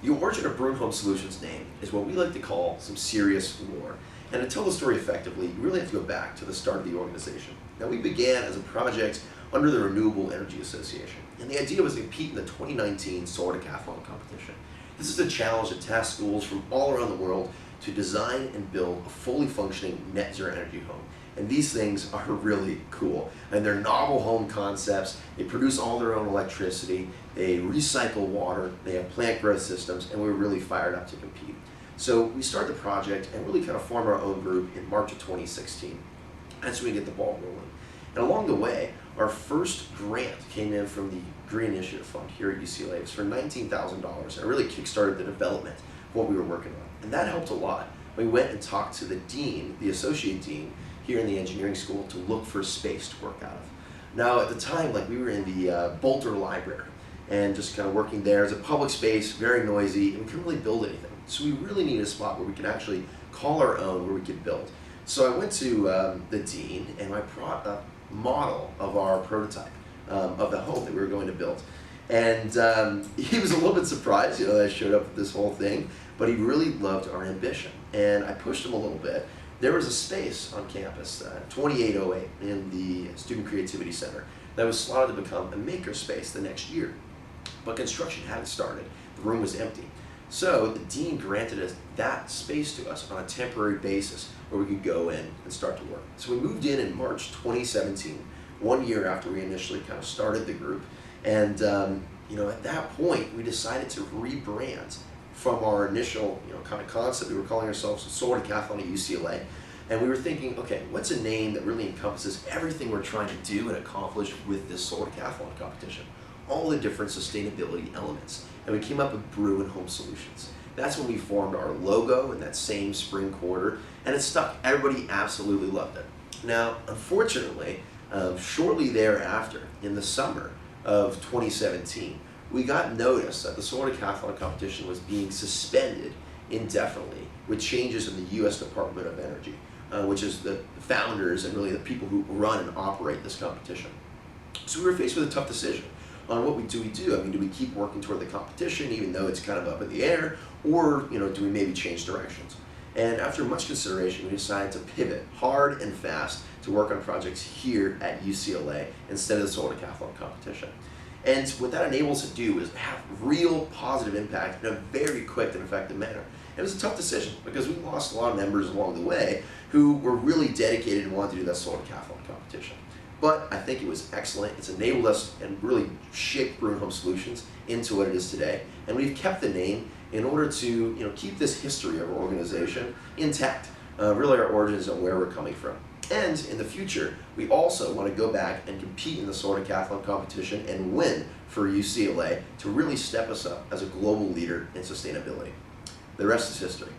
The origin of Bruin Home Solutions name is what we like to call some serious lore. And to tell the story effectively, you really have to go back to the start of the organization. Now, we began as a project under the Renewable Energy Association, and the idea was to compete in the 2019 Solar Decathlon competition. This is a challenge that tasks schools from all around the world to design and build a fully functioning net zero energy home. And these things are really cool. And they're novel home concepts. They produce all their own electricity. They recycle water. They have plant growth systems. And we're really fired up to compete. So we started the project and really kind of formed our own group in March of 2016. That's when we get the ball rolling. And along the way, our first grant came in from the Green Initiative Fund here at UCLA. It was for $19,000. And it really kickstarted the development of what we were working on. And that helped a lot. We went and talked to the dean, the associate dean, here in the engineering school to look for space to work out of. Now at the time, we were in the Bolter Library and just kind of working there. It's a public space, very noisy, and we couldn't really build anything. So we really needed a spot where we could actually call our own, where we could build. So I went to the dean and I brought a model of our prototype of the home that we were going to build. And he was a little bit surprised, that I showed up with this whole thing, but he really loved our ambition. And I pushed him a little bit. There was a space on campus, 2808, in the Student Creativity Center, that was slotted to become a maker space the next year. But construction hadn't started. The room was empty. So the dean granted us that space to us on a temporary basis where we could go in and start to work. So we moved in March 2017, 1 year after we initially kind of started the group. And at that point, we decided to rebrand from our initial kind of concept. We were calling ourselves Solar Decathlon at UCLA. And we were thinking, okay, what's a name that really encompasses everything we're trying to do and accomplish with this Solar Decathlon competition? All the different sustainability elements. And we came up with Bruin Home Solutions. That's when we formed our logo in that same spring quarter, and it stuck. Everybody absolutely loved it. Now, unfortunately, shortly thereafter, in the summer of 2017, we got notice that the Solar Decathlon competition was being suspended indefinitely with changes in the U.S. Department of Energy, which is the founders and really the people who run and operate this competition. So we were faced with a tough decision on what do we do? I mean, do we keep working toward the competition even though it's kind of up in the air, or do we maybe change directions? And after much consideration, we decided to pivot hard and fast to work on projects here at UCLA instead of the Solar Decathlon competition. And what that enables us to do is have real positive impact in a very quick and effective manner. It was a tough decision because we lost a lot of members along the way who were really dedicated and wanted to do that Solar Decathlon competition. But I think it was excellent. It's enabled us and really shaped Bruin Home Solutions into what it is today. And we've kept the name in order to keep this history of our organization intact, really our origins and where we're coming from. And in the future, we also want to go back and compete in the Solar Decathlon competition and win for UCLA to really step us up as a global leader in sustainability. The rest is history.